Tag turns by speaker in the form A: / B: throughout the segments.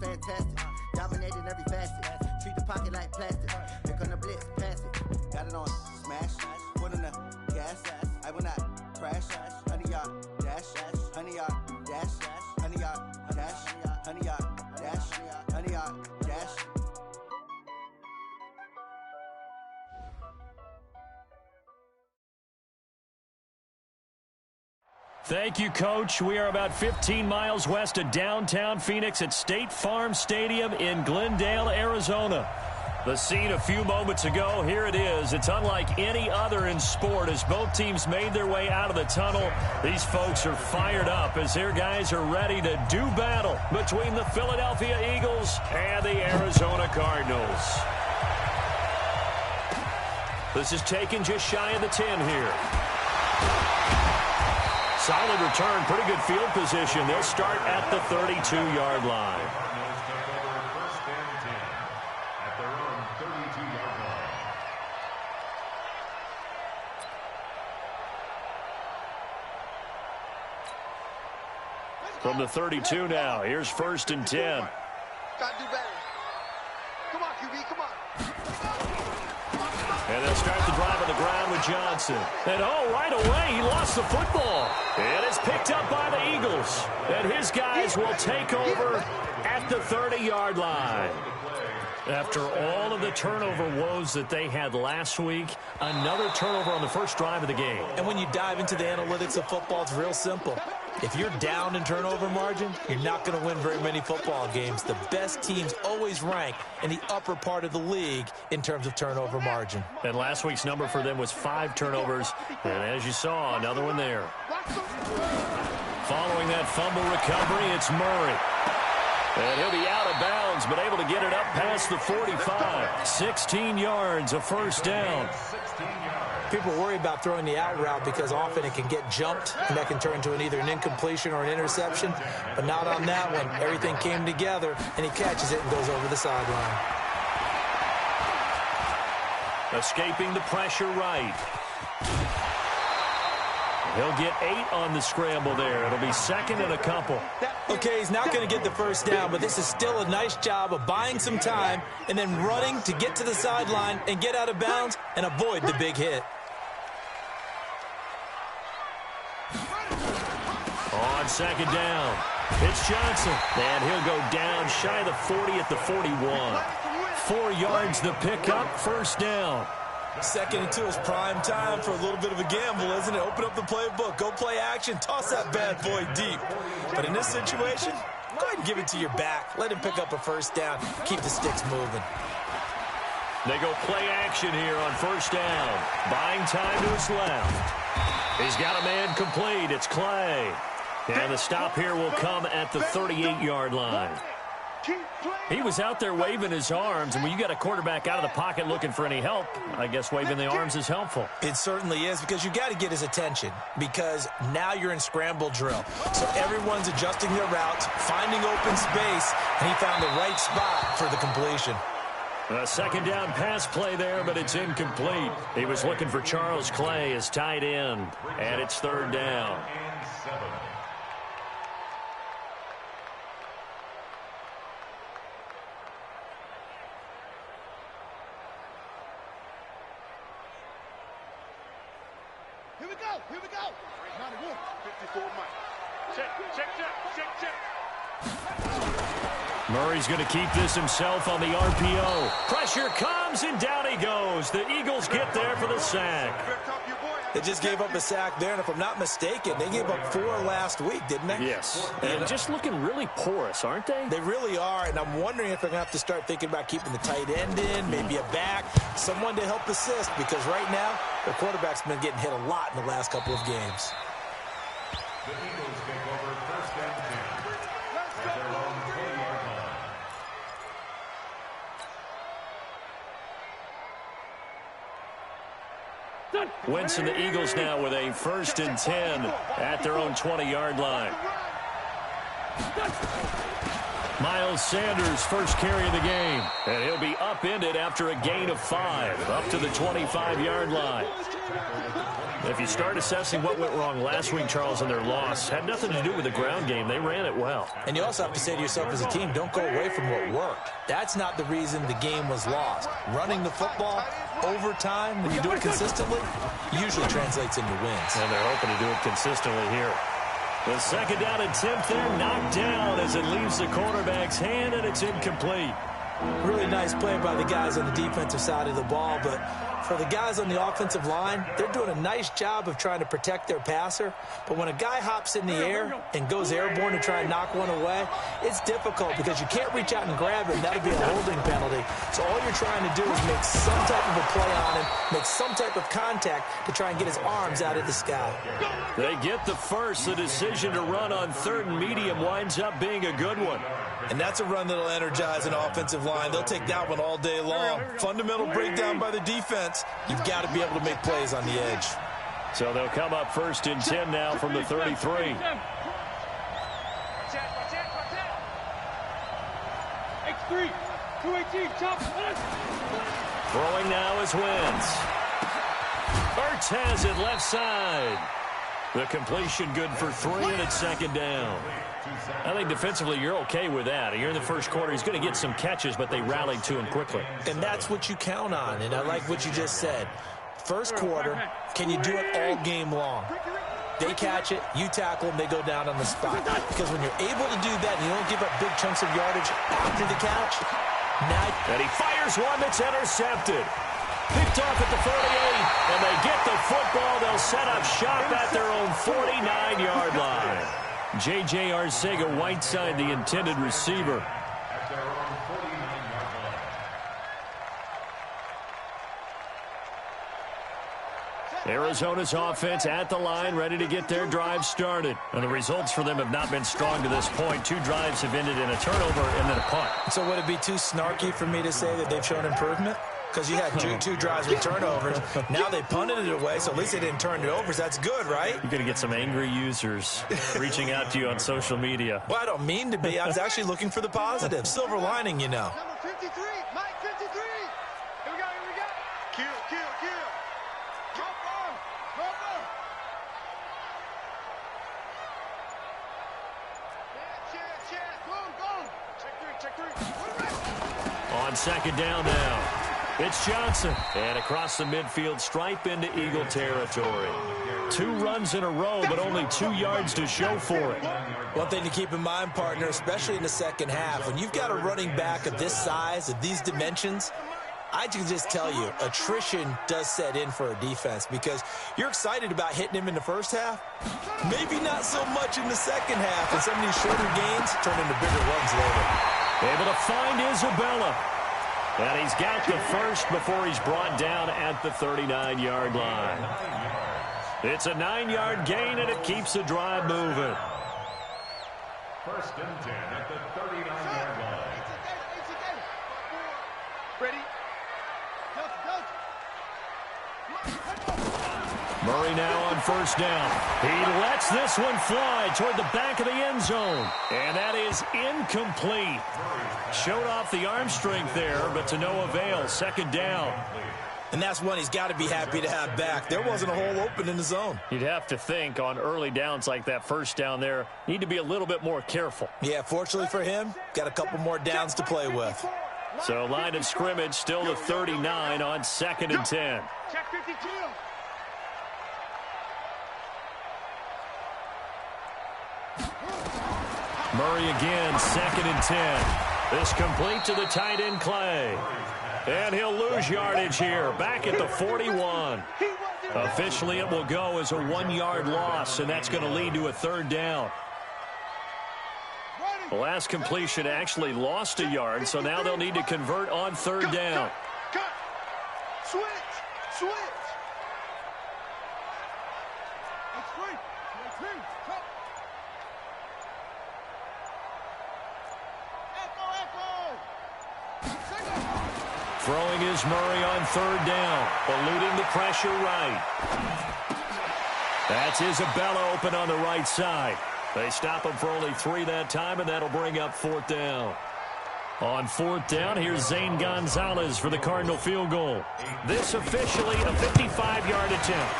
A: fantastic. Dominating every facet. Treat the pocket like plastic. Here come the blitz, pass it. Got it on smash. Put in the gas. I will not crash. 100-yard dash. 100-yard dash. 100-yard dash. 100-yard dash. 100-yard dash.
B: Thank you, Coach. We are about 15 miles west of downtown Phoenix at State Farm Stadium in Glendale, Arizona. The scene a few moments ago, here it is. It's unlike any other in sport as both teams made their way out of the tunnel. These folks are fired up as their guys are ready to do battle between the Philadelphia Eagles and the Arizona Cardinals. This is taken just shy of the 10 here. Solid return, pretty good field position. They'll start at the 32-yard line. From the 32 now, here's 1st and 10.
C: Gotta do better. Come on, QB, come on.
B: And they'll start the drive on the ground with Johnson. And right away, he lost the football. And it's picked up by the Eagles. And his guys will take over at the 30-yard line. After all of the turnover woes that they had last week, another turnover on the first drive of the game.
D: And when you dive into the analytics of football, it's real simple. If you're down in turnover margin, you're not going to win very many football games. The best teams always rank in the upper part of the league in terms of turnover margin.
B: And last week's number for them was 5 turnovers. And as you saw, another one there. Following that fumble recovery, it's Murray. And he'll be out of bounds, but able to get it up past the 45. 16 yards, a first down.
D: People worry about throwing the out route because often it can get jumped, and that can turn into either an incompletion or an interception. But not on that one. Everything came together, and he catches it and goes over the sideline.
B: Escaping the pressure right. He'll get 8 on the scramble there. It'll be 2nd and a couple.
D: Okay, he's not going to get the first down, but this is still a nice job of buying some time and then running to get to the sideline and get out of bounds and avoid the big hit.
B: On 2nd down, it's Johnson. And he'll go down shy of the 40 at the 41. 4 yards the pickup, first down.
D: 2nd and 2 is prime time for a little bit of a gamble, isn't it? Open up the playbook, go play action, toss that bad boy deep. But in this situation, go ahead and give it to your back. Let him pick up a first down, keep the sticks moving.
B: They go play action here on first down. Buying time to his left. He's got a man complete. It's Clay. And the stop here will come at the 38-yard line. He was out there waving his arms, and when you got a quarterback out of the pocket looking for any help, I guess waving the arms is helpful.
D: It certainly is, because you got to get his attention, because now you're in scramble drill. So everyone's adjusting their routes, finding open space, and he found the right spot for the completion.
B: A 2nd down pass play there, but it's incomplete. He was looking for Charles Clay as tight end, and it's 3rd down.
C: Here we go. 91, 54 Mike. Check.
B: Murray's going to keep this himself on the RPO. Pressure comes, and down he goes. The Eagles get there for the sack.
D: They just gave up a sack there, and if I'm not mistaken, they gave up 4 last week, didn't they?
B: Yes. And just looking really porous, aren't they?
D: They really are, and I'm wondering if they're going to have to start thinking about keeping the tight end in, maybe a back, someone to help assist, because right now, their quarterback's been getting hit a lot in the last couple of games.
E: The Eagles take over 1st and 10 at their own 20-yard line.
B: Wentz and the Eagles now with a 1st and 10 at their own 20-yard line. Miles Sanders' first carry of the game. And he'll be upended after a gain of 5, up to the 25-yard line. If you start assessing what went wrong last week, Charles, in their loss, had nothing to do with the ground game. They ran it well.
D: And you also have to say to yourself as a team, don't go away from what worked. That's not the reason the game was lost. Running the football over time, when you do it consistently, usually translates into wins.
B: And they're hoping to do it consistently here. The second down attempt there knocked down as it leaves the quarterback's hand, and it's incomplete.
D: Really nice play by the guys on the defensive side of the ball, but for the guys on the offensive line, they're doing a nice job of trying to protect their passer. But when a guy hops in the air and goes airborne to try and knock one away, it's difficult because you can't reach out and grab it, and that'll be a holding penalty. So all you're trying to do is make some type of a play on him, make some type of contact to try and get his arms out of the sky.
B: They get the first. The decision to run on 3rd and medium winds up being a good one.
D: And that's a run that'll energize an offensive line. They'll take that one all day long. Fundamental breakdown by the defense. You've got to be able to make plays on the edge.
B: So they'll come up 1st and 10 now from the 33. Throwing now is Wentz. Ertz has it left side. The completion good for 3, and it's 2nd down. I think defensively you're okay with that. Here in the first quarter, he's going to get some catches, but they rallied to him quickly.
D: And that's what you count on, and I like what you just said. First quarter, can you do it all game long? They catch it, you tackle them, they go down on the spot. Because when you're able to do that and you don't give up big chunks of yardage after the catch, now...
B: And he fires one that's intercepted. Picked off at the 48, and they get the football. They'll set up shop at their own 49-yard line. J.J. Arcega-Whiteside, the intended receiver. Arizona's offense at the line, ready to get their drive started. And the results for them have not been strong to this point. 2 drives have ended in a turnover and then a punt.
D: So would it be too snarky for me to say that they've shown improvement? Because you had two drives with turnovers. Now they punted it away, so at least they didn't turn it over. So that's good, right?
B: You're going to get some angry users reaching out to you on social media.
D: Well, I don't mean to be. I was actually looking for the positive. Silver lining, you know.
C: Number 53, Mike 53. Here we go. Kill. Drop on. Check. Go. Check 3.
B: On 2nd down now. It's Johnson. And across the midfield stripe into Eagle territory. 2 runs in a row, but only 2 yards to show for it.
D: One thing to keep in mind, partner, especially in the second half, when you've got a running back of this size, of these dimensions, I can just tell you, attrition does set in for a defense because you're excited about hitting him in the first half. Maybe not so much in the second half, and some of these shorter gains turn into bigger runs later.
B: Able to find Isabella. And he's got the first before he's brought down at the 39-yard line. It's a 9-yard gain, and it keeps the drive moving.
E: 1st and 10 at the 39-yard line.
C: Ready?
B: Murray now on 1st down. He lets this one fly toward the back of the end zone. And that is incomplete. Showed off the arm strength there, but to no avail. 2nd down.
D: And that's one he's got to be happy to have back. There wasn't a hole open in the zone.
B: You'd have to think on early downs like that 1st down there, need to be a little bit more careful.
D: Yeah, fortunately for him, got a couple more downs to play with.
B: So line of scrimmage still the 39 on 2nd and 10.
C: Check 52.
B: Murray again, 2nd and 10. This complete to the tight end Clay. And he'll lose yardage here, back at the 41. Officially, it will go as a 1-yard loss, and that's going to lead to a 3rd down. The last completion actually lost a yard, so now they'll need to convert on 3rd down.
C: Cut. Switch. It's free. Cut.
B: Throwing is Murray on 3rd down, eluding the pressure right. That's Isabella open on the right side. They stop him for only 3 that time, and that'll bring up 4th down. On 4th down, here's Zane Gonzalez for the Cardinal field goal. This officially a 55-yard attempt.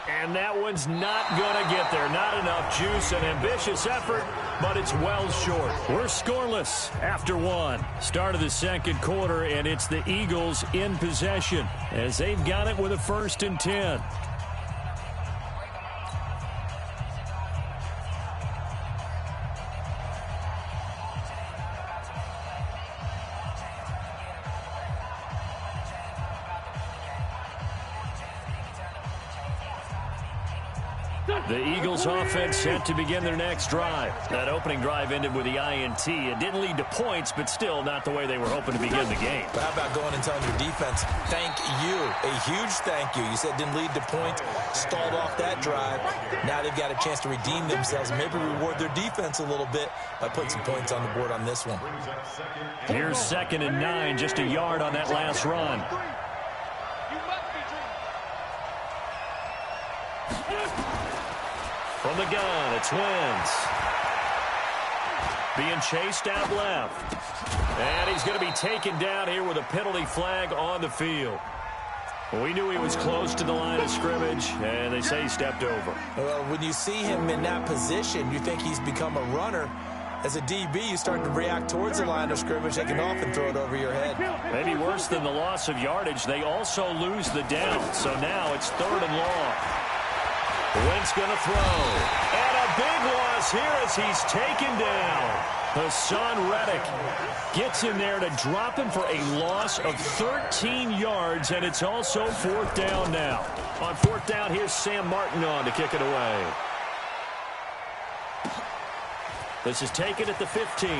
B: And that one's not going to get there. Not enough juice, an ambitious effort, but it's well short. We're scoreless after 1. Start of the second quarter, and it's the Eagles in possession as they've got it with a 1st and 10. The Eagles offense set to begin their next drive. That opening drive ended with the INT. It didn't lead to points, but still not the way they were hoping to begin the game.
D: But how about going and telling your defense, thank you, a huge thank you. You said didn't lead to points, stalled off that drive. Now they've got a chance to redeem themselves, maybe reward their defense a little bit by putting some points on the board on this one.
B: Here's 2nd and 9, just a yard on that last run. From the gun, it's Wentz. Being chased out left. And he's going to be taken down here with a penalty flag on the field. We knew he was close to the line of scrimmage, and they say he stepped over.
D: Well, when you see him in that position, you think he's become a runner. As a DB, you start to react towards the line of scrimmage. They can often throw it over your head.
B: Maybe worse than the loss of yardage, they also lose the down. So now it's 3rd and long. Wentz going to throw. And a big loss here as he's taken down. Hassan Reddick gets in there to drop him for a loss of 13 yards, and it's also 4th down now. On 4th down, here's Sam Martin on to kick it away. This is taken at the 15.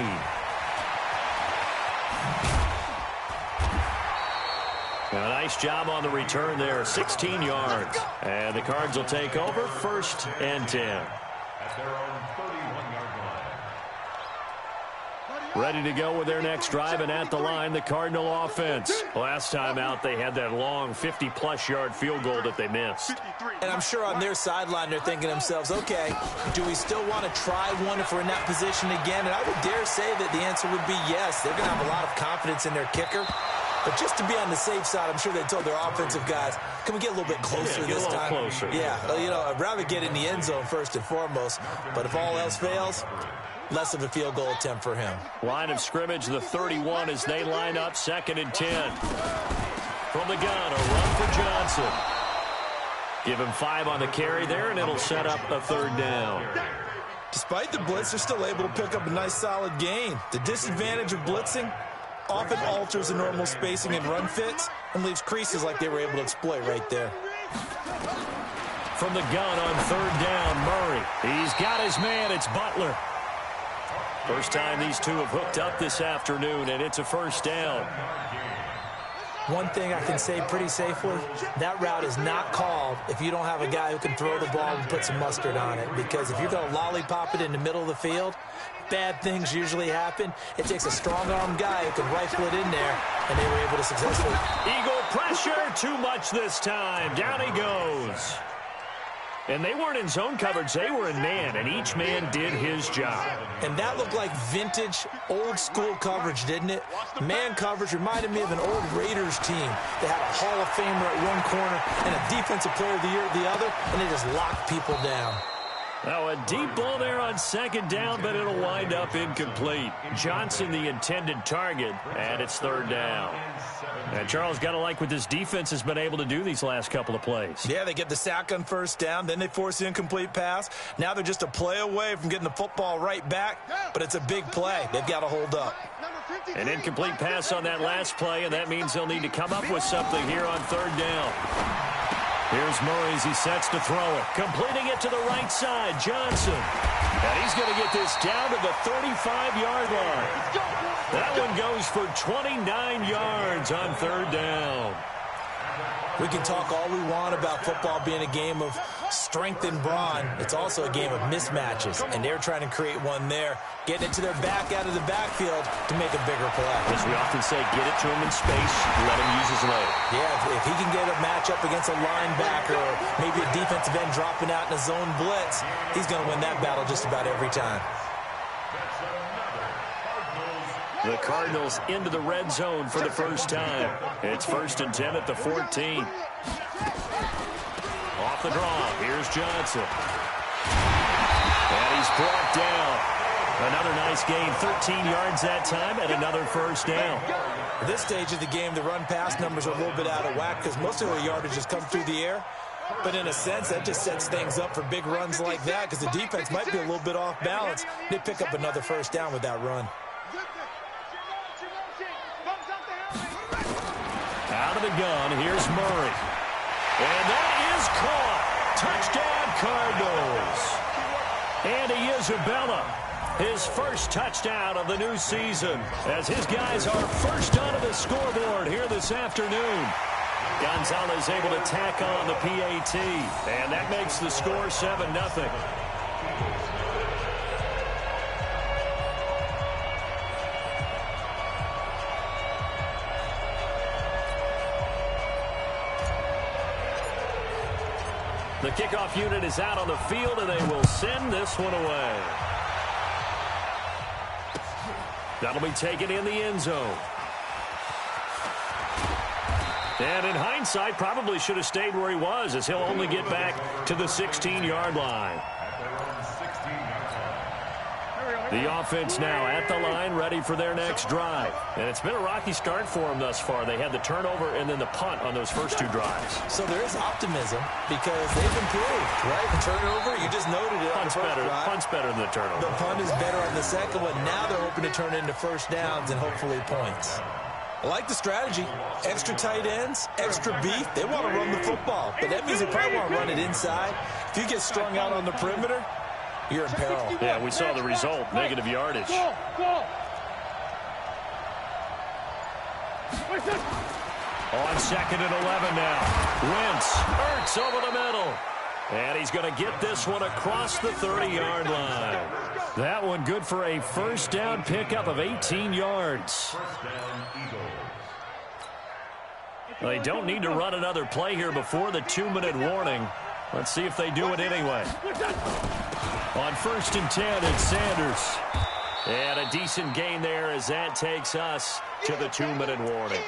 B: A nice job on the return there, 16 yards. And the Cards will take over, 1st and 10.
E: At their own 31-yard line.
B: Ready to go with their next drive, and at the line, the Cardinal offense. Last time out, they had that long 50-plus yard field goal that they missed.
D: And I'm sure on their sideline, they're thinking to themselves, okay, do we still want to try one if we're in that position again? And I would dare say that the answer would be yes. They're going to have a lot of confidence in their kicker. But just to be on the safe side, I'm sure they told their offensive guys, can we get a little bit closer this time?
B: Closer.
D: Yeah, you know, I'd rather get in the end zone first and foremost. But if all else fails, less of a field goal attempt for him.
B: Line of scrimmage, the 31, as they line up 2nd and 10. From the gun, a run for Johnson. Give him 5 on the carry there, and it'll set up a 3rd down.
D: Despite the blitz, they're still able to pick up a nice solid gain. The disadvantage of blitzing often alters the normal spacing and run fits and leaves creases like they were able to exploit right there.
B: From the gun on 3rd down, Murray. He's got his man. It's Butler. First time these two have hooked up this afternoon, and it's a 1st down.
D: One thing I can say pretty safely, that route is not called if you don't have a guy who can throw the ball and put some mustard on it. Because if you're going to lollipop it in the middle of the field, bad things usually happen. It takes a strong-arm guy who can rifle it in there, and they were able to successfully.
B: Eagle pressure, too much this time. Down he goes. And they weren't in zone coverage. They were in man, and each man did his job.
D: And that looked like vintage, old-school coverage, didn't it? Man coverage reminded me of an old Raiders team. They had a Hall of Famer at one corner and a Defensive Player of the Year at the other, and they just locked people down.
B: Now a deep ball there on 2nd down, but it'll wind up incomplete. Johnson the intended target, and it's 3rd down. And Charles, got to like what this defense has been able to do these last couple of plays.
D: Yeah, they get the sack on 1st down, then they force the incomplete pass. Now they're just a play away from getting the football right back, but it's a big play. They've got to hold up.
B: An incomplete pass on that last play, and that means they'll need to come up with something here on 3rd down. Here's Murray as he sets to throw it. Completing it to the right side, Johnson. And he's going to get this down to the 35-yard line. That one goes for 29 yards on 3rd down.
D: We can talk all we want about football being a game of strength and brawn. It's also a game of mismatches, and they're trying to create one there, getting it to their back out of the backfield to make a bigger play.
B: As we often say, get it to him in space, let him use his leg.
D: Yeah, if he can get a matchup against a linebacker or maybe a defensive end dropping out in a zone blitz, he's going to win that battle just about every time.
B: The Cardinals into the red zone for the first time. It's 1st and 10 at the 14. Off the draw, here's Johnson. And he's brought down. Another nice gain, 13 yards that time, and another first down.
D: At this stage of the game, the run-pass numbers are a little bit out of whack because most of the yardage has come through the air. But in a sense, that just sets things up for big runs like that because the defense might be a little bit off balance. They pick up another first down with that run.
B: Out of the gun, here's Murray. And that is caught. Touchdown, Cardinals. Andy Isabella, his first touchdown of the new season, as his guys are first onto the scoreboard here this afternoon. Gonzalez able to tack on the PAT, and that makes the score 7-0. The kickoff unit is out on the field, and they will send this one away. That'll be taken in the end zone. And in hindsight, probably should have stayed where he was, as he'll only get back to the 16-yard line. The offense now at the line, ready for their next drive. And it's been a rocky start for them thus far. They had the turnover and then the punt on those first two drives.
D: So there is optimism because they've improved, right? The turnover, you just noted it.
B: Punt's better than the turnover.
D: The punt is better on the second one. Now they're hoping to turn it into first downs and hopefully points. I like the strategy. Extra tight ends, extra beef. They want to run the football, but that means they probably want to run it inside. If you get strung out on the perimeter, you're in peril.
B: Yeah, we saw the result, negative yardage. On 2nd and 11 now. Wentz, Ertz over the middle. And he's going to get this one across the 30-yard line. That one good for a first down pickup of 18 yards. They don't need to run another play here before the 2-minute warning. Let's see if they do it anyway. On 1st and 10, it's Sanders. And a decent gain there as that takes us to the 2-minute warning.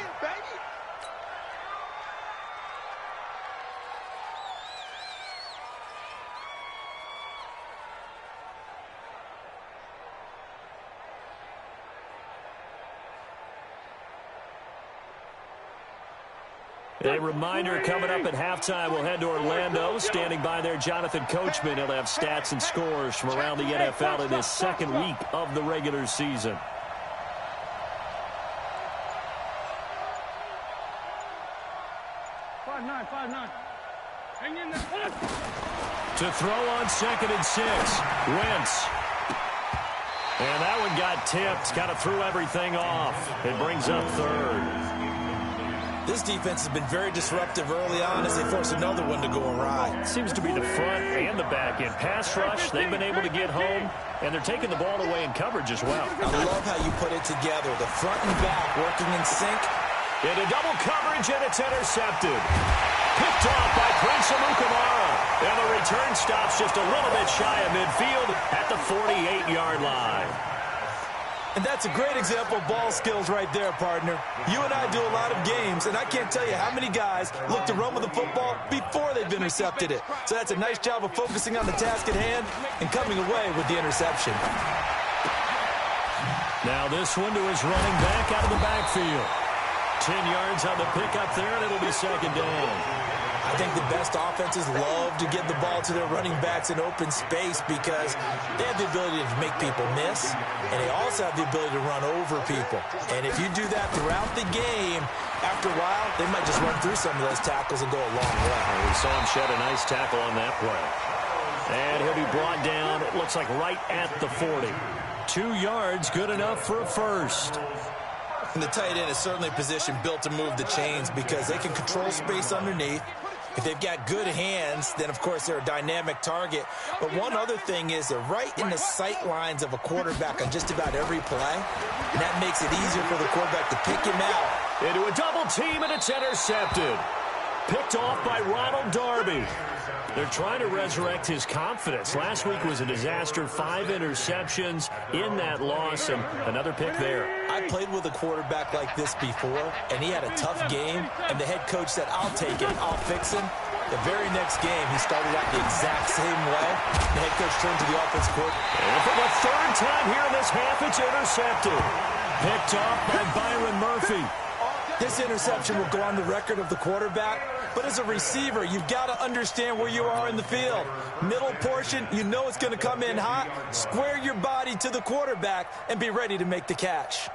B: A reminder coming up at halftime, we'll head to Orlando. Standing by there, Jonathan Coachman. He'll have stats and scores from around the NFL in his second week of the regular season. To throw on 2nd and 6, Wentz. And that one got tipped, kind of threw everything off. It brings up 3rd.
D: This defense has been very disruptive early on as they force another one to go awry.
B: Seems to be the front and the back end. Pass rush, they've been able to get home, and they're taking the ball away in coverage as well.
D: I love how you put it together. The front and back working in sync.
B: Into double coverage, and it's intercepted. Picked off by Prince Amukamara. And the return stops just a little bit shy of midfield at the 48-yard line.
D: And that's a great example of ball skills right there, partner. You and I do a lot of games, and I can't tell you how many guys look to run with the football before they've intercepted it. So that's a nice job of focusing on the task at hand and coming away with the interception.
B: Now this one to his running back out of the backfield. 10 yards on the pickup there, and it'll be 2nd down.
D: I think the best offenses love to get the ball to their running backs in open space because they have the ability to make people miss, and they also have the ability to run over people. And if you do that throughout the game, after a while, they might just run through some of those tackles and go a long way.
B: We saw him shed a nice tackle on that play. And he'll be brought down, it looks like right at the 40. 2 yards, good enough for a first.
D: And the tight end is certainly a position built to move the chains because they can control space underneath. If they've got good hands, then, of course, they're a dynamic target. But one other thing is they're right in the sight lines of a quarterback on just about every play, and that makes it easier for the quarterback to pick him out.
B: Into a double team, and it's intercepted. Picked off by Ronald Darby. They're trying to resurrect his confidence. Last week was a disaster. 5 interceptions in that loss, and another pick there.
D: I played with a quarterback like this before, and he had a tough game, and the head coach said, I'll take him, I'll fix him. The very next game, he started out the exact same way. The head coach turned to the offensive coordinator.
B: And for the third time here in this half, it's intercepted. Picked off by Byron Murphy.
D: This interception will go on the record of the quarterback, but as a receiver, you've got to understand where you are in the field. Middle portion, you know it's going to come in hot. Square your body to the quarterback and be ready to make the catch.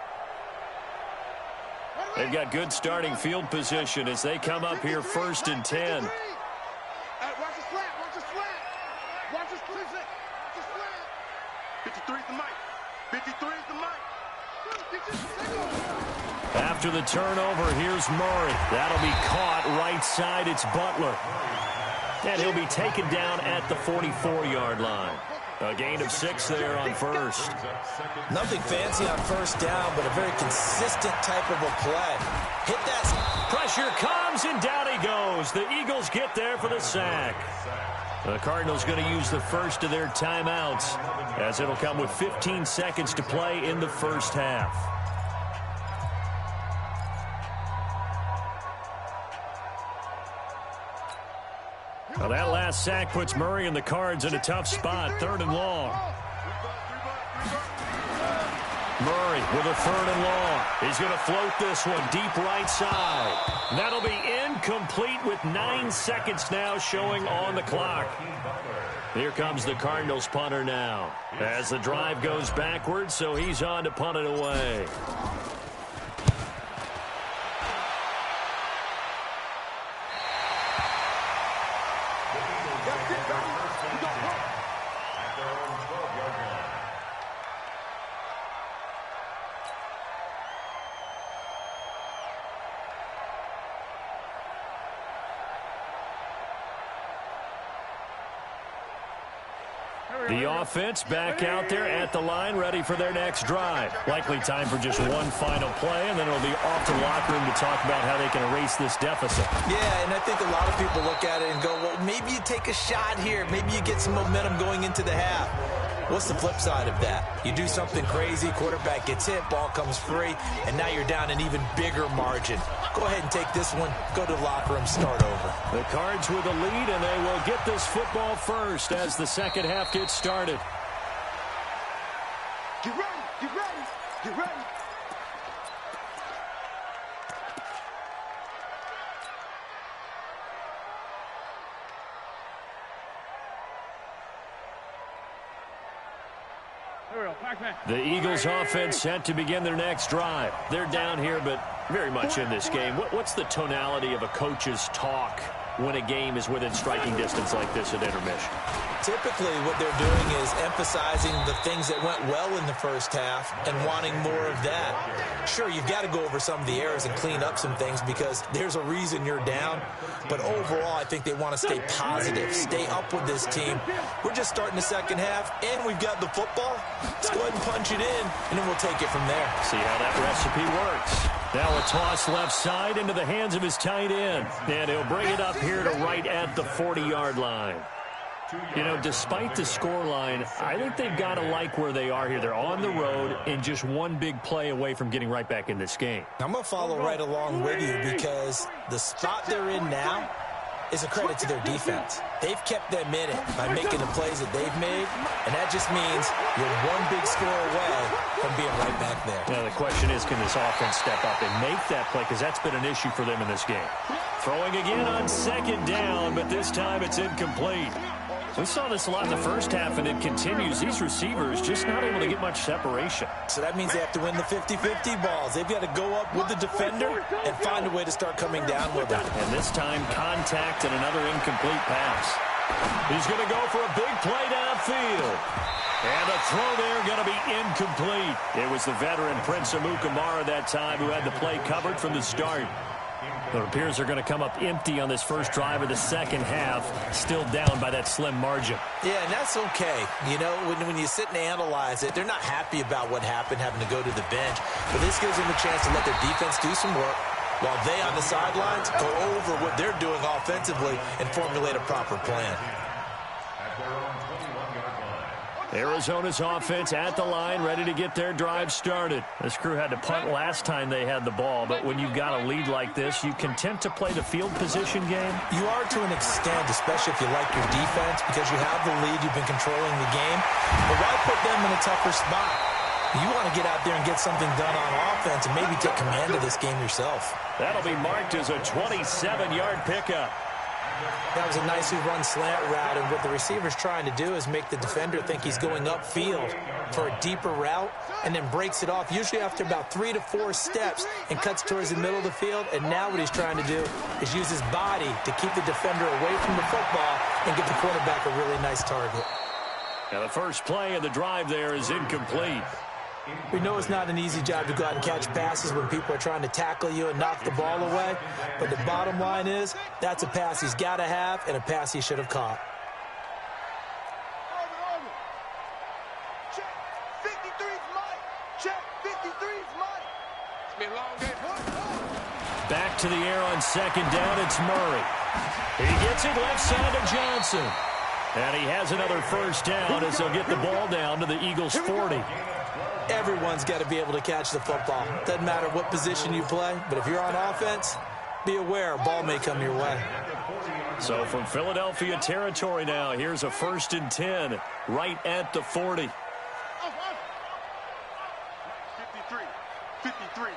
B: They've got good starting field position as they come up here 1st and 10.
C: Watch the slant, watch the slant. Watch the slant. 53 is the mic. 53 is the mic.
B: After the turnover, here's Murray. That'll be caught right side. It's Butler. And he'll be taken down at the 44-yard line. A gain of 6 there on first.
D: Nothing fancy on first down, but a very consistent type of a play. Hit that.
B: Pressure comes, and down he goes. The Eagles get there for the sack. The Cardinals going to use the first of their timeouts, as it'll come with 15 seconds to play in the first half. Well, that last sack puts Murray and the Cards in a tough spot, 3rd and long. Murray with a 3rd and long. He's going to float this one deep right side. That'll be incomplete with 9 seconds now showing on the clock. Here comes the Cardinals punter now, as the drive goes backwards, so he's on to punt it away. The offense back out there at the line, ready for their next drive. Likely time for just one final play, and then it'll be off to the locker room to talk about how they can erase this deficit.
D: Yeah, and I think a lot of people look at it and go, well, maybe you take a shot here. Maybe you get some momentum going into the half. What's the flip side of that? You do something crazy, quarterback gets hit, ball comes free, and now you're down an even bigger margin. Go ahead and take this one, go to the locker room, start over.
B: The Cards with the lead, and they will get this football first as the second half gets started.
C: Get ready, get ready, get ready.
B: The Eagles offense set to begin their next drive. They're down here, but very much in this game. What's the tonality of a coach's talk when a game is within striking distance like this at intermission?
D: Typically, what they're doing is emphasizing the things that went well in the first half and wanting more of that. Sure, you've got to go over some of the errors and clean up some things because there's a reason you're down. But overall, I think they want to stay positive, stay up with this team. We're just starting the second half, and we've got the football. Let's go ahead and punch it in, and then we'll take it from there.
B: See how that recipe works. Now a toss left side into the hands of his tight end. And he'll bring it up here to right at the 40-yard line. You know, despite the scoreline, I think they've got to like where they are here. They're on the road and just one big play away from getting right back in this game.
D: I'm going to follow right along with you because the spot they're in now is a credit to their defense. They've kept them in it by making the plays that they've made, and that just means you're one big score away from being right back there.
B: Now, the question is, can this offense step up and make that play? Because that's been an issue for them in this game. Throwing again on second down, but this time it's incomplete. We saw this a lot in the first half, and it continues. These receivers just not able to get much separation.
D: So that means they have to win the 50-50 balls. They've got to go up with the defender and find a way to start coming down with it.
B: And this time, contact and another incomplete pass. He's going to go for a big play downfield. And the throw there going to be incomplete. It was the veteran Prince Amukamara that time who had the play covered from the start. It appears they're going to come up empty on this first drive of the second half, still down by that slim margin.
D: Yeah, and that's okay. You know, when you sit and analyze it, they're not happy about what happened, having to go to the bench. But this gives them a chance to let their defense do some work while they on the sidelines go over what they're doing offensively and formulate a proper plan.
B: Arizona's offense at the line, ready to get their drive started. This crew had to punt last time they had the ball, but when you've got a lead like this, you content to play the field position game?
D: You are to an extent, especially if you like your defense, because you have the lead, you've been controlling the game. But why put them in a tougher spot? You want to get out there and get something done on offense and maybe take command of this game yourself.
B: That'll be marked as a 27-yard pickup.
D: That was a nicely run slant route, and what the receiver's trying to do is make the defender think he's going upfield for a deeper route and then breaks it off, usually after about 3 to 4 steps, and cuts towards the middle of the field. And now what he's trying to do is use his body to keep the defender away from the football and get the quarterback a really nice target.
B: Now the first play of the drive there is incomplete.
D: We know it's not an easy job to go out and catch passes when people are trying to tackle you and knock the ball away. But the bottom line is, that's a pass he's got to have and a pass he should have caught.
C: Check 53's Mike. Check 53's Mike. It's been a long day.
B: Back to the air on second down, it's Murray. He gets it left side to Johnson. And he has another first down as they'll get the ball down to the Eagles' 40.
D: Everyone's got to be able to catch the football. Doesn't matter what position you play, but if you're on offense, be aware a ball may come your way.
B: So from Philadelphia territory now, here's a 1st and 10 right at the 40.
C: 53.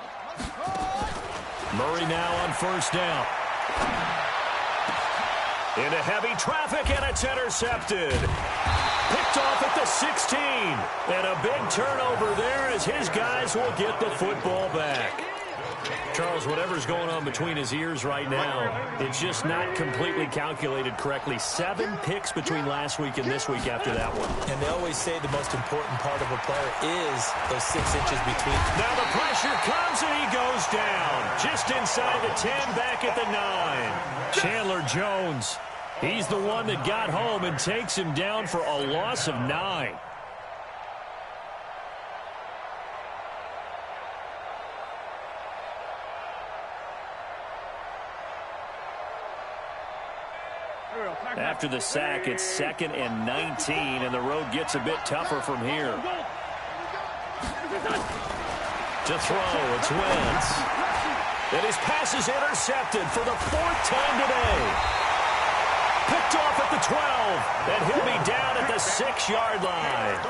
B: Murray now on first down. Into heavy traffic, and it's intercepted. Picked off at the 16. And a big turnover there as his guys will get the football back. Charles, whatever's going on between his ears right now, it's just not completely calculated correctly. 7 picks between last week and this week after that one.
D: And they always say the most important part of a player is those 6 inches between.
B: Now the pressure comes and he goes down. Just inside the 10, back at the 9. Chandler Jones. He's the one that got home and takes him down for a loss of 9. After the sack, it's 2nd and 19, and the road gets a bit tougher from here. To throw, it's Wentz. And his pass is intercepted for the 4th time today. Picked off at the 12, and he'll be down at the 6-yard line.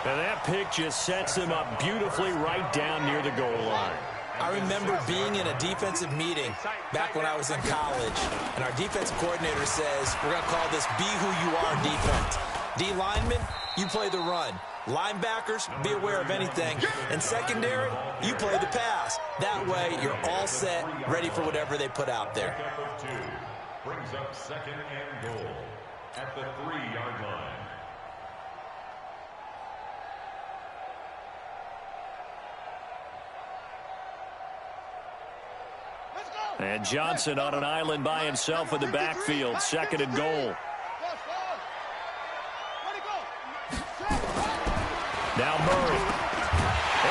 B: And that pick just sets him up beautifully right down near the goal line.
D: I remember being in a defensive meeting back when I was in college, and our defensive coordinator says, we're going to call this be who you are defense. D linemen, you play the run. Linebackers, be aware of anything. And secondary, you play the pass. That way, you're all set, ready for whatever they put out there.
E: Brings up 2nd and goal at the 3-yard line.
B: And Johnson on an island by himself in the backfield. 2nd and goal. Now Murray.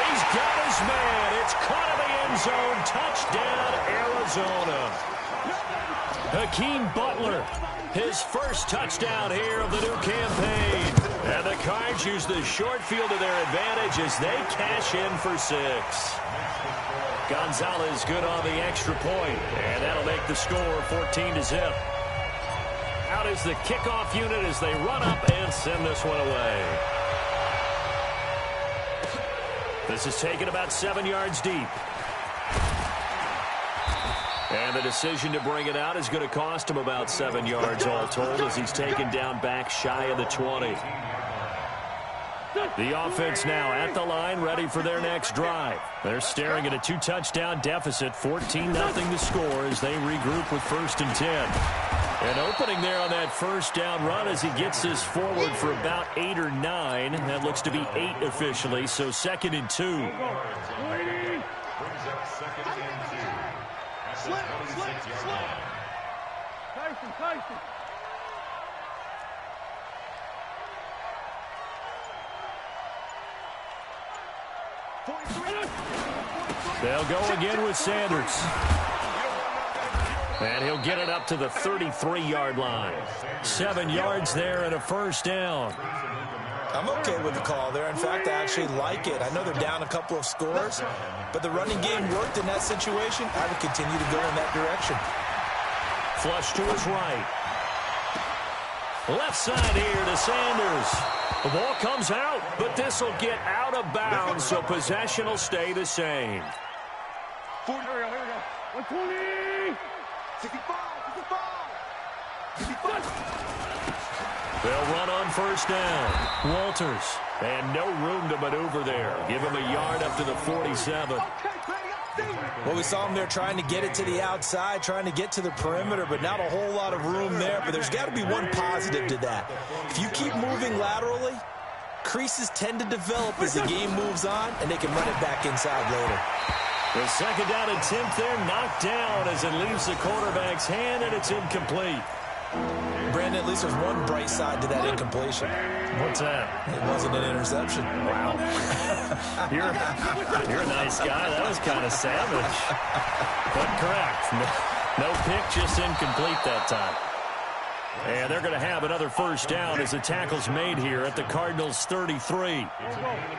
B: He's got his man. It's caught in the end zone. Touchdown, Arizona. Hakeem Butler, his first touchdown here of the new campaign. And the Cards use the short field to their advantage as they cash in for 6. Gonzalez good on the extra point, and that'll make the score 14-0. Out is the kickoff unit as they run up and send this one away. This is taken about 7 yards deep. And the decision to bring it out is going to cost him about 7 yards all told as he's taken down back shy of the 20. The offense now at the line, ready for their next drive. They're staring at a 2-touchdown deficit, 14-0 to score as they regroup with 1st and 10. And opening there on that first down run as he gets this forward for about 8 or 9. That looks to be 8 officially, so 2nd and 2.
E: 26-yard line.
C: Tyson.
B: They'll go again with Sanders. And he'll get it up to the 33-yard line. 7 yards there and a first down.
D: I'm okay with the call there. In fact, I actually like it. I know they're down a couple of scores, but the running game worked in that situation. I would continue to go in that direction.
B: Flush to his right. Left side here to Sanders. The ball comes out, but this will get out of bounds, so possession will stay the same.
C: 40, here we go. 120. 65.
B: They'll run on first down. Walters. And no room to maneuver there. Give him a yard up to the 47.
D: Well, we saw him there trying to get it to the outside, trying to get to the perimeter, but not a whole lot of room there. But there's got to be one positive to that. If you keep moving laterally, creases tend to develop as the game moves on, and they can run it back inside later.
B: The second down attempt there knocked down as it leaves the quarterback's hand, and it's incomplete.
D: Brandon, at least there's one bright side to that incompletion.
B: What's that?
D: It wasn't an interception.
B: Wow. You're a nice guy. That was kind of savage. But correct. No pick, just incomplete that time. And they're going to have another first down as the tackle's made here at the Cardinals' 33.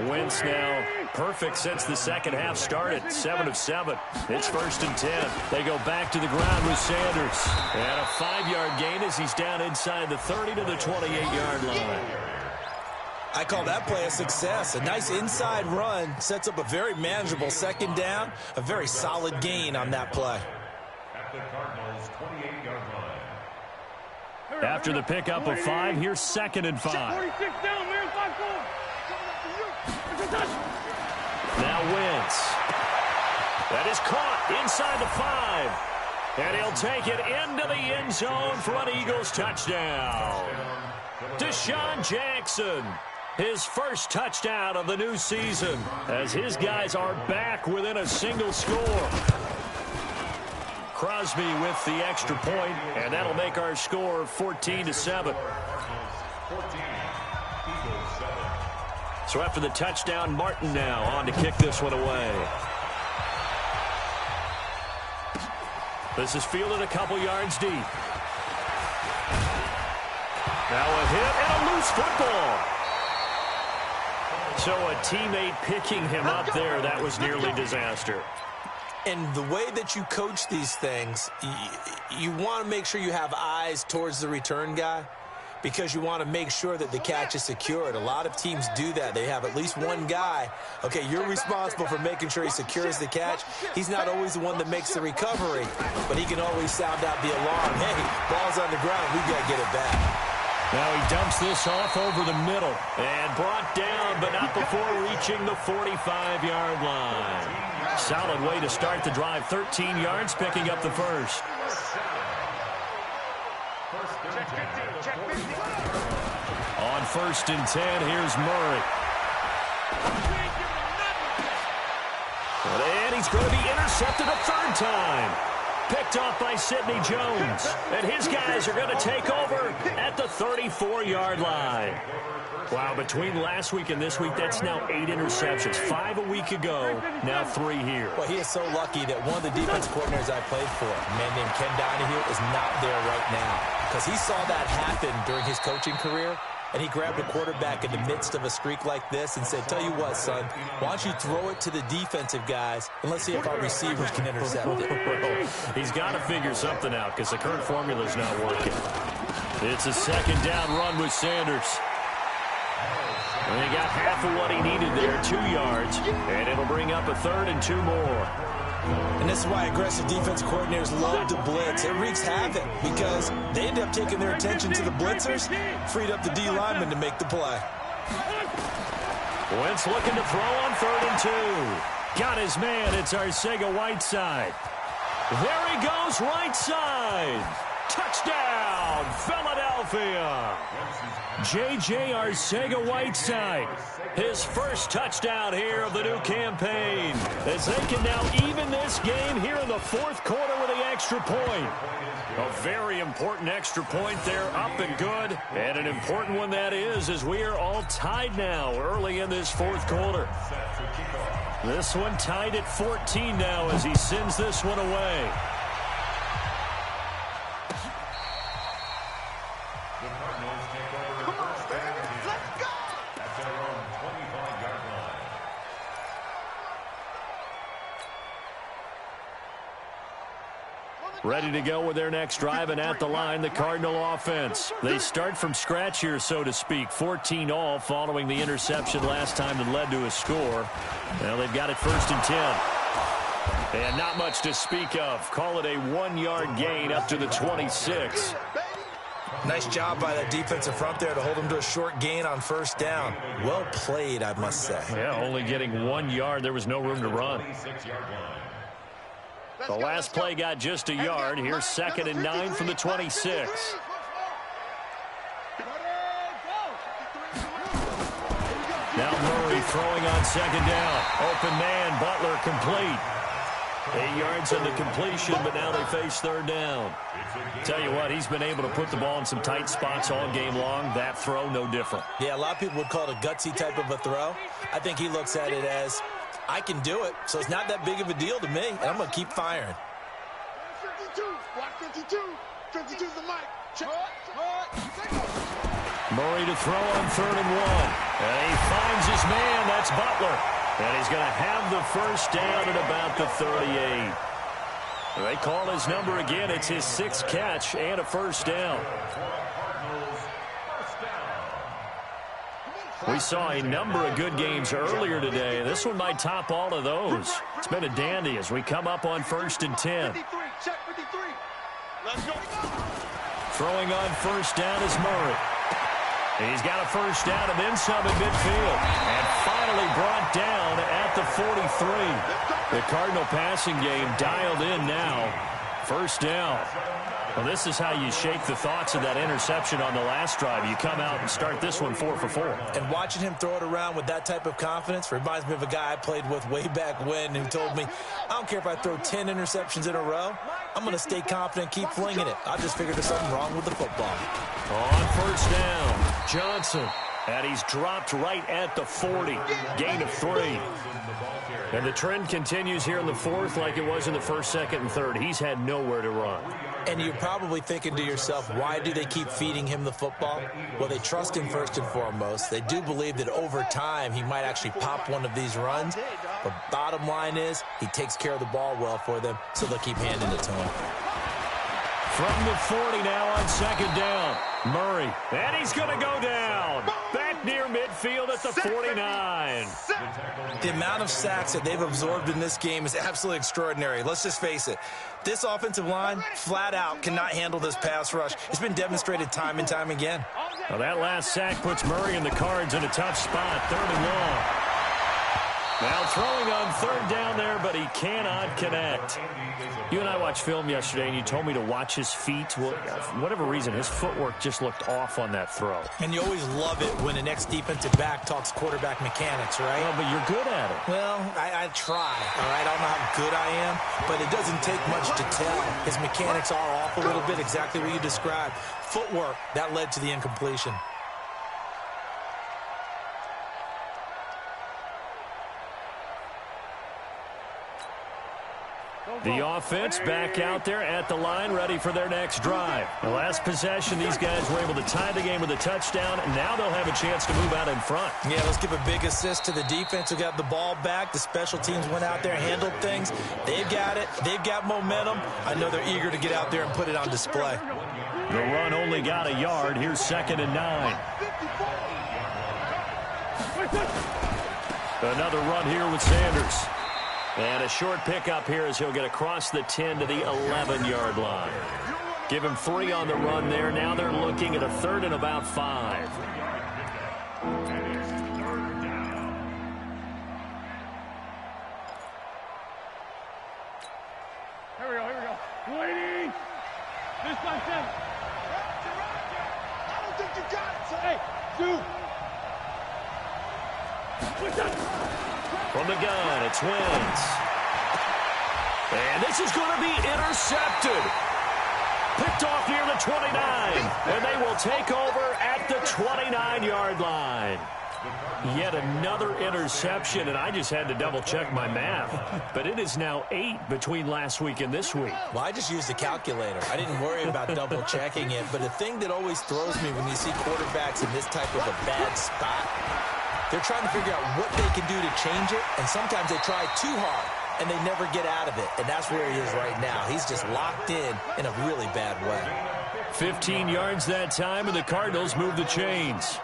B: Wentz now perfect since the second half started. 7 of 7. It's 1st and 10. They go back to the ground with Sanders. And a 5-yard gain as he's down inside the 30 to the 28-yard line.
D: I call that play a success. A nice inside run sets up a very manageable second down. A very solid gain on that play.
E: At the Cardinals' 28-yard line.
B: After the pickup of 5, here's 2nd and 5.
C: 46 down, man. 5-4.
B: Now Wentz. That is caught inside the 5. And he'll take it into the end zone for an Eagles touchdown. Deshaun Jackson, his first touchdown of the new season, as his guys are back within a single score. Crosby with the extra point, and that'll make our score 14-7. So after the touchdown, Martin now on to kick this one away. This is fielded a couple yards deep. Now a hit and a loose football. So a teammate picking him up there, that was nearly disaster.
D: And the way that you coach these things, you want to make sure you have eyes towards the return guy because you want to make sure that the catch is secured. A lot of teams do that. They have at least one guy. Okay, you're responsible for making sure he secures the catch. He's not always the one that makes the recovery, but he can always sound out the alarm. Hey, ball's on the ground. We've got to get it back.
B: Now he dumps this off over the middle and brought down, but not before reaching the 45-yard line. Solid way to start the drive. 13 yards, picking up the first. On 1st and 10, here's Murray. And he's going to be intercepted a 3rd time. Picked off by Sidney Jones. And his guys are going to take over at the 34-yard line. Wow, between last week and this week, that's now 8 interceptions. 5 a week ago, now 3 here.
D: Well, he is so lucky that one of the defense coordinators I played for, a man named Ken Donahue, is not there right now. Because he saw that happen during his coaching career, and he grabbed a quarterback in the midst of a streak like this and said, tell you what, son, why don't you throw it to the defensive guys, and let's see if our receivers can intercept it.
B: Well, he's got to figure something out because the current formula is not working. It's a 2nd down run with Sanders. And he got half of what he needed there, 2 yards, and it'll bring up a 3rd and 2 more.
D: And this is why aggressive defense coordinators love to blitz. It wreaks havoc because they end up taking their attention to the blitzers, freed up the D lineman to make the play.
B: Wentz looking to throw on 3rd and 2. Got his man. It's Arcega-Whiteside. There he goes, right side. Touchdown. touchdown, Philadelphia. J.J. Arcega-Whiteside, his first touchdown here of the new campaign, as they can now even this game here in the fourth quarter with the extra point. A very important extra point there, up and good, and an important one that is, as we are all tied now early in this fourth quarter. This one tied at 14 now as he sends this one away. Ready to go with their next drive, and at the line, the Cardinal offense. They start from scratch here, so to speak. 14 all following the interception last time that led to a score. Now they've got it 1st and 10. And not much to speak of. Call it a 1-yard gain up to the 26.
D: Nice job by that defensive front there to hold them to a short gain on 1st down. Well played, I must say.
B: Yeah, only getting 1 yard. There was no room to run. The last play got just a yard. Here's 2nd and 9 from the 26. Now Murray throwing on 2nd down. Open man, Butler complete. 8 yards on the completion, but now they face 3rd down. Tell you what, he's been able to put the ball in some tight spots all game long. That throw, no different.
D: Yeah, a lot of people would call it a gutsy type of a throw. I think he looks at it as, I can do it, so it's not that big of a deal to me, and I'm going to keep firing.
C: 52, watch 52. 52's the mic.
B: Murray to throw on 3rd and 1. And he finds his man. That's Butler. And he's going to have the 1st down at about the 38. They call his number again. It's his 6th catch and a 1st down. We saw a number of good games earlier today. This one might top all of those. It's been a dandy as we come up on 1st and 10. Throwing on 1st down is Murray. He's got a 1st down and then some at midfield. And finally brought down at the 43. The Cardinal passing game dialed in now. 1st down. Well, this is how you shake the thoughts of that interception on the last drive. You come out and start this one 4 for 4.
D: And watching him throw it around with that type of confidence reminds me of a guy I played with way back when who told me, I don't care if I throw 10 interceptions in a row. I'm going to stay confident, keep flinging it. I just figured there's something wrong with the football.
B: On 1st down, Johnson. And he's dropped right at the 40. Gain of 3. And the trend continues here in the 4th like it was in the 1st, 2nd, and 3rd. He's had nowhere to run.
D: And you're probably thinking to yourself, why do they keep feeding him the football? Well, they trust him first and foremost. They do believe that over time he might actually pop one of these runs. But bottom line is he takes care of the ball well for them, so they'll keep handing it to him.
B: From the 40 now on 2nd down. Murray. And he's going to go down. Back near midfield at the 49.
D: The amount of sacks that they've absorbed in this game is absolutely extraordinary. Let's just face it. This offensive line, flat out, cannot handle this pass rush. It's been demonstrated time and time again.
B: Well, that last sack puts Murray and the Cards in a tough spot. 3rd and long. Now throwing on 3rd down there, but he cannot connect. You and I watched film yesterday, and you told me to watch his feet. Well, for whatever reason, his footwork just looked off on that throw.
D: And you always love it when an ex-defensive back talks quarterback mechanics, right?
B: Well, but you're good at it.
D: Well, I try, all right? I don't know how good I am, but it doesn't take much to tell. His mechanics are off a little bit, exactly what you described. Footwork, that led to the incompletion.
B: The offense back out there at the line, ready for their next drive. The last possession, these guys were able to tie the game with a touchdown, and now they'll have a chance to move out in front.
D: Yeah, let's give a big assist to the defense who got the ball back. The special teams went out there, handled things. They've got it. They've got momentum. I know they're eager to get out there and put it on display.
B: The run only got a yard. Here's 2nd and 9. Another run here with Sanders. And a short pickup here as he'll get across the 10 to the 11-yard line. Give him 3 on the run there. Now they're looking at a 3rd and about 5.
C: Here we go. Waiting. This by 7.
B: From the gun, it's Wentz. And this is going to be intercepted. Picked off near the 29. And they will take over at the 29-yard line. Yet another interception, and I just had to double-check my math. But it is now 8 between last week and this week.
D: Well, I just used a calculator. I didn't worry about double-checking it. But the thing that always throws me when you see quarterbacks in this type of a bad spot, they're trying to figure out what they can do to change it, and sometimes they try too hard, and they never get out of it. And that's where he is right now. He's just locked in a really bad way.
B: 15 yards that time, and the Cardinals move the chains.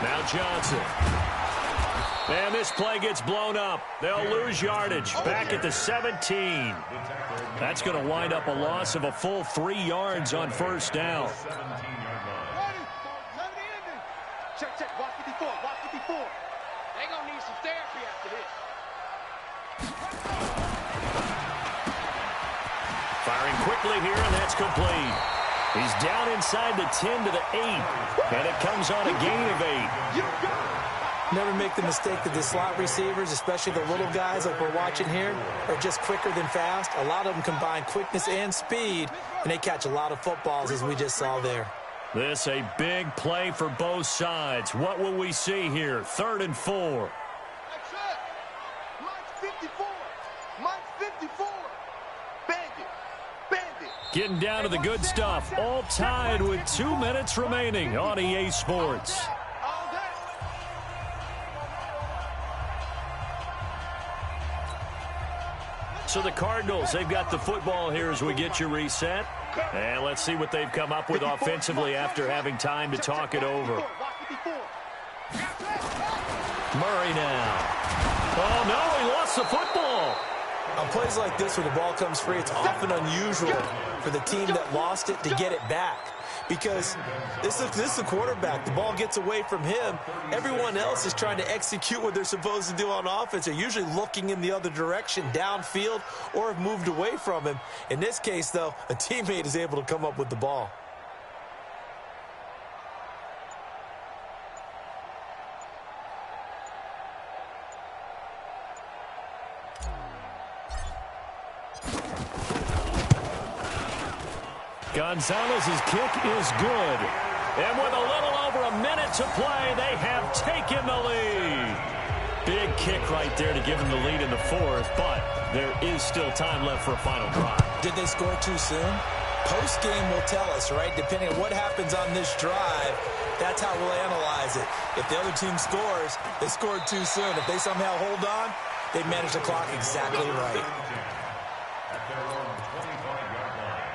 B: Now Johnson. And this play gets blown up. They'll lose yardage. Back at the 17. That's going to wind up a loss of a full 3 yards on first down.
C: Check. Watch it before. They're going to need some therapy after this.
B: Firing quickly here, and that's complete. He's down inside the 10 to the 8. And it comes on a gain of 8.
D: Never make the mistake that the slot receivers, especially the little guys like we're watching here, are just quicker than fast. A lot of them combine quickness and speed, and they catch a lot of footballs, as we just saw there.
B: This a big play for both sides. What will we see here? 3rd and 4.
C: That's it. Mike's 54. Mike's 54. Bandit.
B: Getting down to the good stuff. All tied with 2 minutes remaining on EA Sports. So the Cardinals, they've got the football here as we get you reset. And let's see what they've come up with offensively after having time to talk it over. Murray now. Oh, no, he lost the football.
D: On plays like this where the ball comes free, it's often unusual for the team that lost it to get it back. Because this is the quarterback. The ball gets away from him. Everyone else is trying to execute what they're supposed to do on offense. They're usually looking in the other direction, downfield, or have moved away from him. In this case, though, a teammate is able to come up with the ball.
B: Gonzalez's kick is good. And with a little over a minute to play, they have taken the lead. Big kick right there to give them the lead in the 4th, but there is still time left for a final drive.
D: Did they score too soon? Post-game will tell us, right? Depending on what happens on this drive, that's how we'll analyze it. If the other team scores, they scored too soon. If they somehow hold on, they manage the clock exactly right.
E: At their own 25-yard line.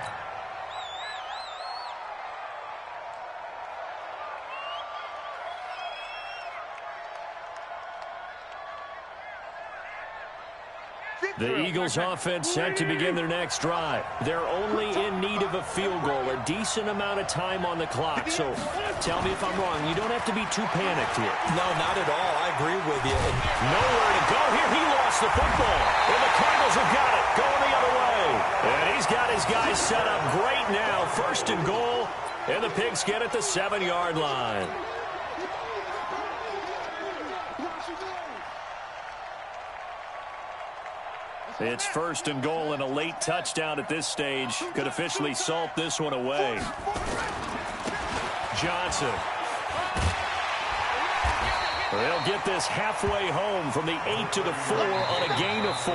B: The Eagles offense set to begin their next drive. They're only in need of a field goal, a decent amount of time on the clock. So tell me if I'm wrong. You don't have to be too panicked here.
D: No, not at all. I agree with you.
B: Nowhere to go here. He lost the football. And the Cardinals have got it. Going the other way. And he's got his guys set up great now. 1st and goal. And the Pigskin at the 7-yard line. It's 1st and goal, and a late touchdown at this stage could officially salt this one away. Johnson. They'll get this halfway home from the 8 to the 4 on a gain of 4.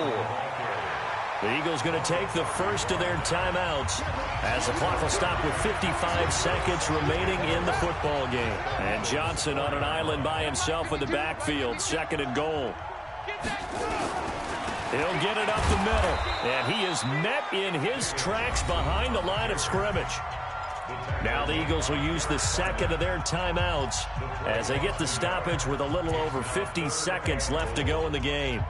B: The Eagles going to take the first of their timeouts as the clock will stop with 55 seconds remaining in the football game. And Johnson on an island by himself in the backfield, 2nd and goal. He'll get it up the middle, and he is met in his tracks behind the line of scrimmage. Now the Eagles will use the 2nd of their timeouts as they get the stoppage with a little over 50 seconds left to go in the game.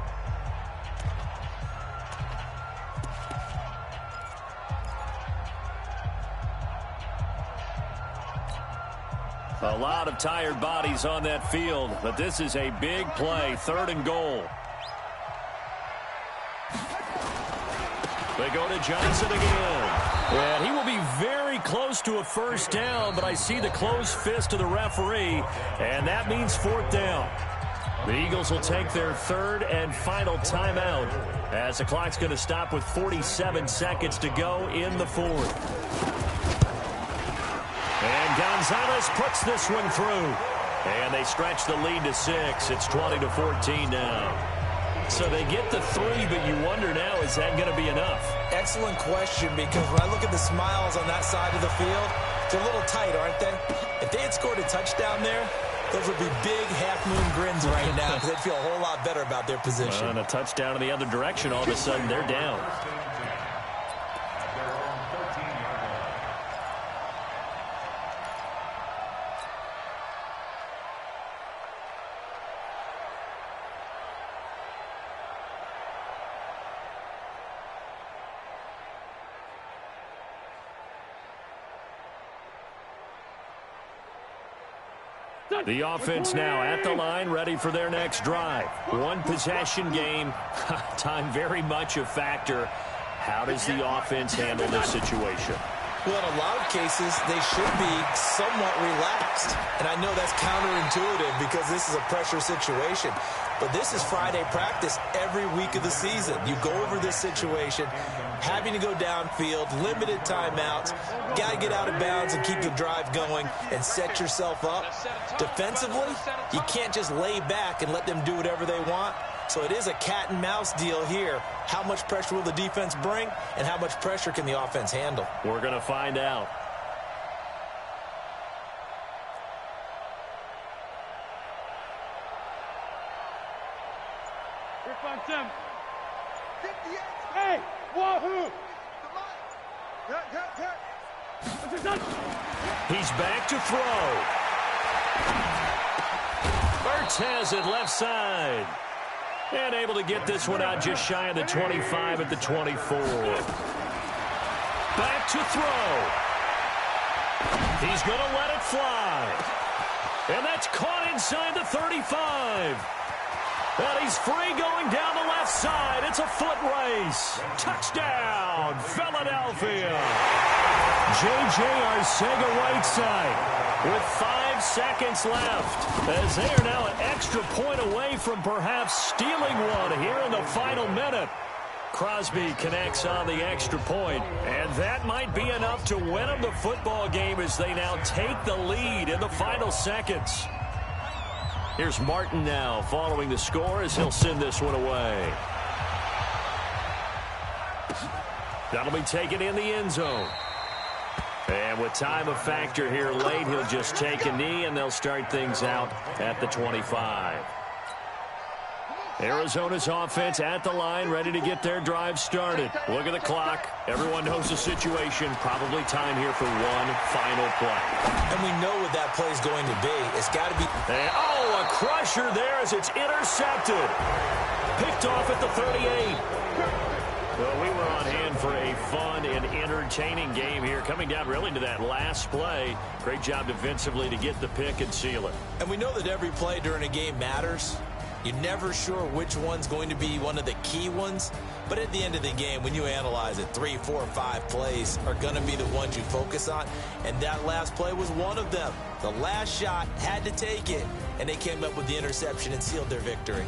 B: A lot of tired bodies on that field, but this is a big play, 3rd and goal. They go to Johnson again. And he will be very close to a first down, but I see the closed fist of the referee, and that means fourth down. The Eagles will take their third and final timeout as the clock's going to stop with 47 seconds to go in the fourth. And Gonzalez puts this one through. And they stretch the lead to 6. It's 20-14 now. So they get the 3, but you wonder now, is that going to be enough?
D: Excellent question, because when I look at the smiles on that side of the field, they're a little tight, aren't they? If they had scored a touchdown there, those would be big half-moon grins right now because they'd feel a whole lot better about their position.
B: And a touchdown in the other direction, all of a sudden they're down. The offense now at the line, ready for their next drive. One possession game. Time very much a factor. How does the offense handle this situation?
D: Well, in a lot of cases, they should be somewhat relaxed. And I know that's counterintuitive because this is a pressure situation. But this is Friday practice every week of the season. You go over this situation, having to go downfield, limited timeouts, got to get out of bounds and keep the drive going and set yourself up. Defensively, you can't just lay back and let them do whatever they want. So it is a cat and mouse deal here. How much pressure will the defense bring, and how much pressure can the offense handle?
B: We're going to find out.
C: Hey, wahoo!
B: He's back to throw. Burks has it left side. And able to get this one out just shy of the 25 at the 24. Back to throw. He's going to let it fly. And that's caught inside the 35. And he's free going down the left side. It's a foot race. Touchdown, Philadelphia. J.J. Arcega-Whiteside with 5 seconds left, as they are now an extra point away from perhaps stealing one here in the final minute. Crosby connects on the extra point, and that might be enough to win them the football game as they now take the lead in the final seconds. Here's Martin now following the score as he'll send this one away. That'll be taken in the end zone. And with time a factor here late, he'll just take a knee, and they'll start things out at the 25. Arizona's offense at the line, ready to get their drive started. Look at the clock. Everyone knows the situation. Probably time here for one final play.
D: And we know what that play is going to be. It's got to be...
B: And, oh, a crusher there as it's intercepted. Picked off at the 38. Well, we were on hand for a fun and entertaining game here, coming down really to that last play. Great job defensively to get the pick and seal it.
D: And we know that every play during a game matters. You're never sure which one's going to be one of the key ones. But at the end of the game, when you analyze it, 3, 4, 5 plays are going to be the ones you focus on. And that last play was one of them. The last shot had to take it, and they came up with the interception and sealed their victory.